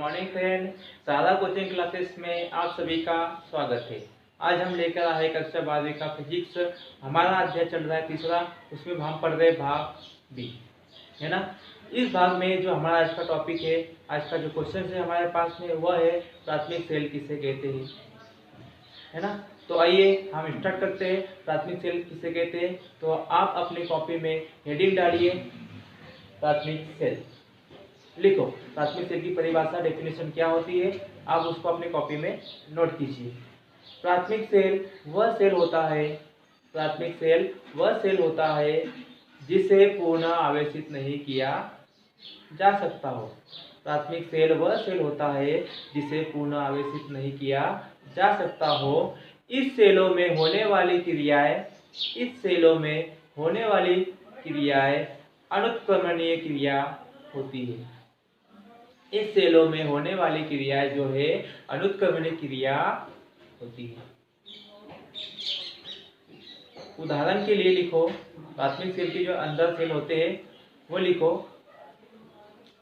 Morning friend, सारा coaching classes में आप सभी का स्वागत है। आज हम लेकर आए कक्षा 12वीं का फिजिक्स। हमारा अध्याय चल रहा है तीसरा, उसमें हम पढ़ रहे भाग बी, है ना। इस भाग में जो हमारा आज का टॉपिक है, आज का जो क्वेश्चन है हमारे पास में, वह है प्राथमिक सेल किसे कहते हैं, है ना। तो आइए हम स्टार्ट करते हैं। प्राथमिक सेल किसे कहते हैं, तो आप अपनी कॉपी में हेडिंग डालिए प्राथमिक सेल, लिखो प्राथमिक सेल की परिभाषा, डेफिनेशन क्या होती है, आप उसको अपनी कॉपी में नोट कीजिए। प्राथमिक सेल वह सेल होता है, प्राथमिक सेल वह सेल होता है जिसे पुनः आवेशित नहीं किया जा सकता हो। प्राथमिक सेल वह सेल होता है जिसे पुनः आवेशित नहीं किया जा सकता हो। इस सेलों में होने वाली क्रियाएं, इस सेलों में होने वाली क्रियाएं अनुत्क्रमणीय क्रिया होती है। इस सेलों में होने वाली क्रियाएं जो है अनुत्क्रमणीय क्रिया होती है। उदाहरण के लिए लिखो, प्राथमिक सेल के जो अंदर सेल होते हैं वो लिखो।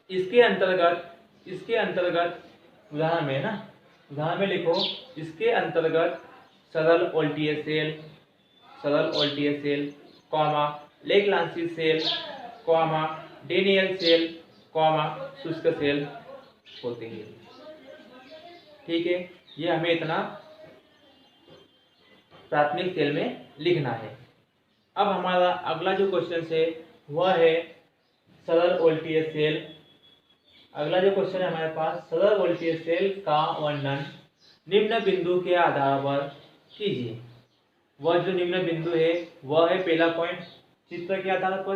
इसके अंतर्गत उदाहरण में ना, उदाहरण में लिखो, इसके अंतर्गत सरल ओल्टीय cell, comma Leclanche cell, comma Daniell cell, comma शुष्क सेल होते हैं। ठीक है, ये हमें इतना प्राथमिक सेल में लिखना है। अब हमारा अगला जो क्वेश्चन है वह है सरल ओल्टीय सेल। अगला जो क्वेश्चन है हमारे पास, सरल ओल्टीय सेल का वर्णन निम्न बिंदु के आधार पर कीजिए। वह जो निम्न बिंदु है वह है पहला पॉइंट चित्र के आधार पर,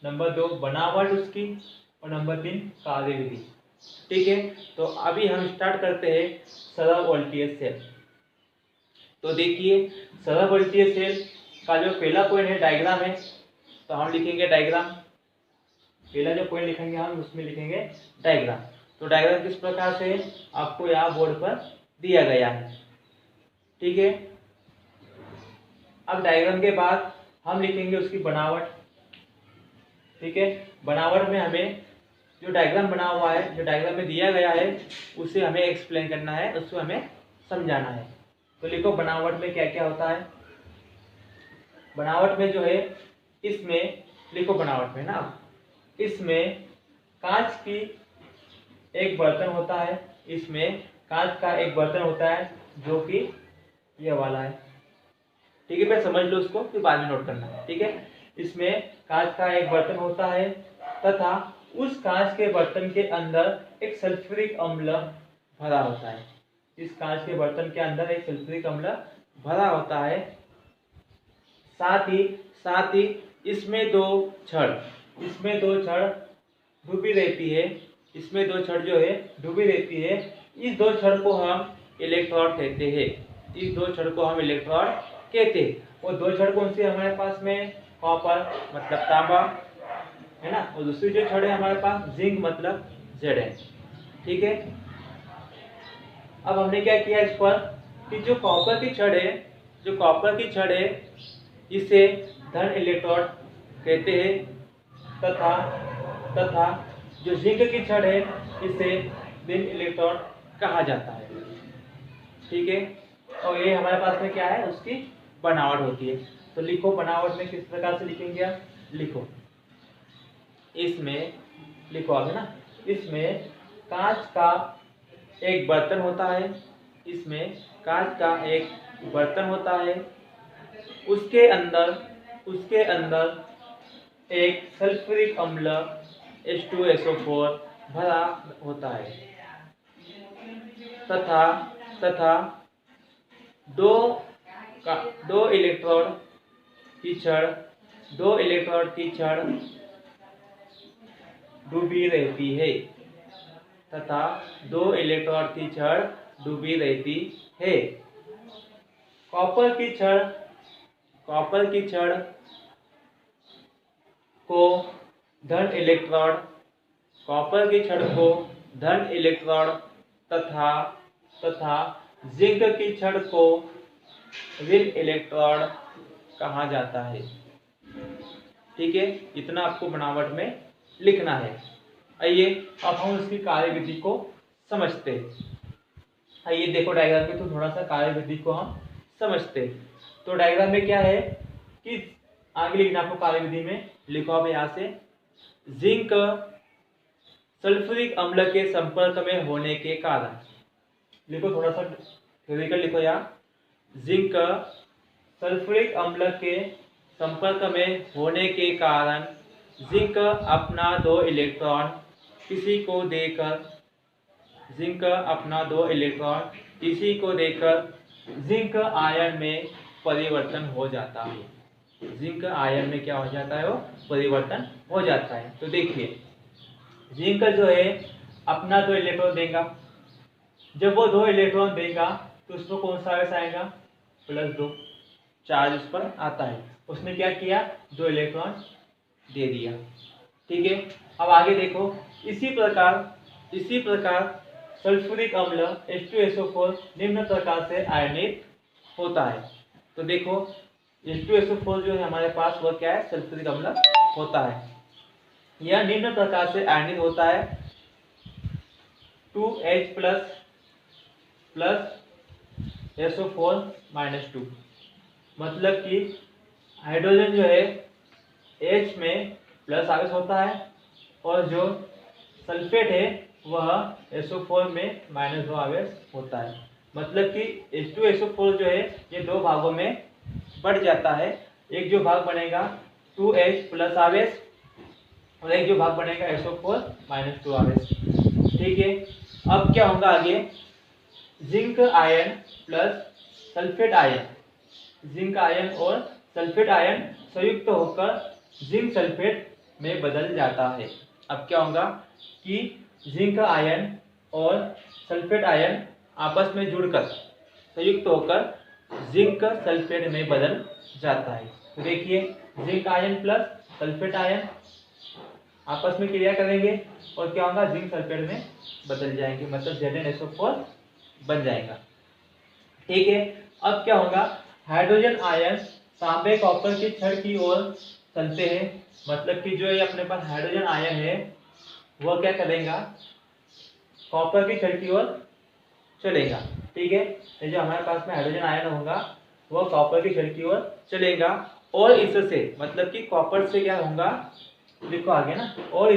नंबर 2 बनावट उसकी, और नंबर 3 कार्यविधि। ठीक है, तो अभी हम स्टार्ट करते हैं सरल ओल्टीय सेल। तो देखिए, सरल ओल्टीय सेल का जो पहला पॉइंट है डायग्राम है, तो हम लिखेंगे डायग्राम। पहला जो पॉइंट लिखेंगे हम उसमें लिखेंगे डायग्राम। तो डायग्राम किस प्रकार से आपको यहाँ बोर्ड पर दिया गया है। ठीक है, अब डायग्राम के बाद हम लिखेंगे उसकी बनावट। ठीक है, बनावट में हमें जो डायग्राम बना हुआ है, जो डायग्राम में दिया गया है, उसे हमें एक्सप्लेन करना है, उसको हमें समझाना है। तो लिखो बनावट में क्या क्या होता है। बनावट में जो है, इसमें लिखो बनावट में ना, इसमें कांच की एक बर्तन होता है, इसमें कांच का एक बर्तन होता है जो कि यह वाला है। ठीक है, फिर समझ लो उसको, फिर बाद में नोट करना है। ठीक है, इसमें कांच का एक बर्तन होता है तथा उस कांच के बर्तन के अंदर एक सल्फ्यूरिक अम्ल भरा होता है। इस कांच के बर्तन के अंदर एक सल्फ्यूरिक अम्ल भरा होता है। साथ ही इसमें दो छड़ डूबी रहती है। इसमें दो छड़ जो है डूबी रहती है। इस दो छड़ को हम इलेक्ट्रोड कहते हैं। इस दो छड़ को हम इलेक्ट्रोड कहते हैं। वो दो छड़ कौन सी हमारे पास में, कॉपर मतलब तांबा, है ना, और दूसरी जो छड़ है हमारे पास जिंक मतलब Zn। ठीक है, अब हमने क्या किया इस पर कि जो कॉपर की छड़ है इसे धन इलेक्ट्रोड कहते हैं तथा जो जिंक की छड़ है इसे ऋण इलेक्ट्रोड कहा जाता है। ठीक है, और ये हमारे पास में क्या है, उसकी बनावट होती है। तो लिखो बनावट में किस प्रकार से लिखेंगे आप, लिखो इसमें, लिखो आगे ना, इसमें कांच का एक बर्तन होता है, इसमें कांच का एक बर्तन होता है, उसके अंदर एक सल्फ्यूरिक अम्ल H2SO4 भरा होता है तथा दो इलेक्ट्रोड की छड़ डूबी रहती है तथा दो इलेक्ट्रोड की छड़ डूबी रहती है। कॉपर की छड़ को धन इलेक्ट्रोड तथा जिंक की छड़ को ऋण इलेक्ट्रोड कहा जाता है। ठीक है, इतना आपको बनावट में लिखना है। आइए अब हम उसकी कार्यविधि को समझते हैं। ये देखो डायग्राम में, तो थोड़ा सा कार्यविधि को हम समझते हैं। तो डायग्राम में क्या है कि आगे लिखना आपको कार्यविधि में, लिखो आप यहाँ से, जिंक सल्फ्यूरिक अम्ल के संपर्क में होने के कारण, लिखो थोड़ा सा थ्योरिकल लिखो यहाँ, जिंक सल्फ्यूरिक अम्ल के संपर्क में होने के कारण जिंक अपना 2 इलेक्ट्रॉन किसी को देकर जिंक आयन में परिवर्तन हो जाता है। जिंक आयन में क्या हो जाता है, वो परिवर्तन हो जाता है। तो देखिए जिंक जो है अपना 2 इलेक्ट्रॉन देगा। जब वो 2 इलेक्ट्रॉन देगा तो उसमें कौन सा आवेश आएगा, +2 चार्ज उस पर आता है। उसने क्या किया, 2 इलेक्ट्रॉन दे दिया। ठीक है, अब आगे देखो, इसी प्रकार सल्फ्यूरिक अम्ल H2SO4 निम्न प्रकार से आयनित होता है। तो देखो H2SO4 जो है हमारे पास, वह क्या है, सल्फ्यूरिक अम्ल होता है। यह निम्न प्रकार से आयनित होता है, 2H प्लस SO4-2। मतलब कि हाइड्रोजन जो है H में प्लस आवेश होता है और जो सल्फेट है वह SO4 में -2 आवेश होता है। मतलब कि H2SO4 जो है ये 2 भागों में बढ़ जाता है। एक जो भाग बनेगा 2H प्लस आवेश और एक जो भाग बनेगा SO4-2 आवेश। ठीक है, अब क्या होगा आगे, zinc ion plus sulphate ion, zinc ion और सल्फेट आयन संयुक्त होकर जिंक सल्फेट में बदल जाता है। अब क्या होगा कि जिंक आयन और सल्फेट आयन आपस में जुड़कर संयुक्त होकर जिंक सल्फेट में बदल जाता है। तो देखिए zinc ion plus sulphate ion आपस में क्रिया करेंगे और क्या होगा, जिंक सल्फेट में बदल जाएंगे, मतलब ZnSO4 बन जाएगा। ठीक है, अब क्या होगा, हाइड्रोजन आयन तांबे कॉपर की छड़ की ओर चलते हैं। मतलब कि जो ये अपने पास हाइड्रोजन आयन है वह क्या करेगा, कॉपर की छड़ की ओर चलेगा। ठीक है, ये जो हमारे पास में हाइड्रोजन आयन होगा वह कॉपर की छड़ की ओर चलेगा और इससे, मतलब कि कॉपर से क्या होगा, लिखो आगे ना, और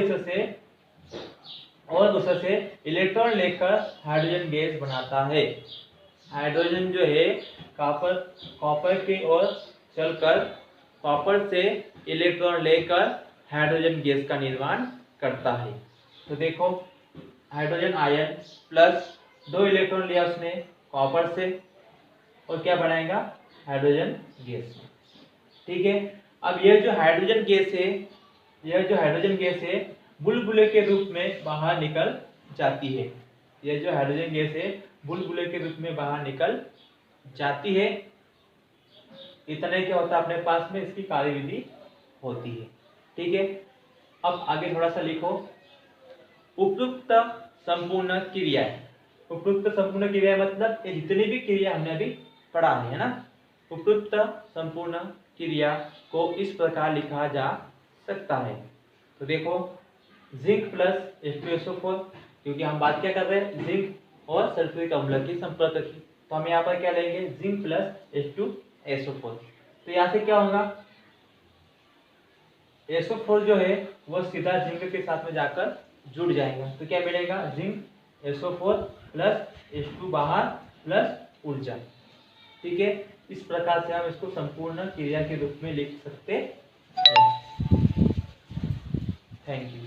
उससे इलेक्ट्रॉन लेकर हाइड्रोजन गैस बनाता है। हाइड्रोजन जो है कॉपर की ओर चलकर कॉपर से इलेक्ट्रॉन लेकर हाइड्रोजन गैस का निर्माण करता है। तो देखो हाइड्रोजन आयन प्लस 2 इलेक्ट्रॉन लिया उसने कॉपर से और क्या बनाएगा, हाइड्रोजन गैस। ठीक है, अब यह जो हाइड्रोजन गैस है बुलबुले के रूप में बाहर निकल जाती है। यह जो हाइड्रोजन गैस है बुलबुले के रूप में बाहर निकल जाती है। इतने क्या होता है अपने पास में, इसकी कार्यविधि होती है। ठीक है, अब आगे थोड़ा सा लिखो, उपयुक्त संपूर्ण क्रियाएं। उपयुक्त संपूर्ण क्रिया मतलब ये जितनी भी क्रिया हमने अभी पढ़ा है ना, उपयुक्त संपूर्ण क्रिया को इस प्रकार लिखा जा सकता है। तो देखो जिंक प्लस H2SO4, क्योंकि हम बात क्या कर रहे हैं, जिंक और सल्फ्यूरिक अम्ल की संपर्क की, तो हम यहाँ पर क्या लेंगे, जिंक प्लस H2SO4। तो यहाँ से क्या होगा, SO4 जो है वह सीधा जिंक के साथ में जाकर जुड़ जाएगा। तो क्या मिलेगा, जिंक SO4 प्लस H2 बाहर प्लस ऊर्जा। ठीक है, इस प्रकार से हम इसको संपूर्ण क्रिया के रूप में लिख सकते हैं। Thank you.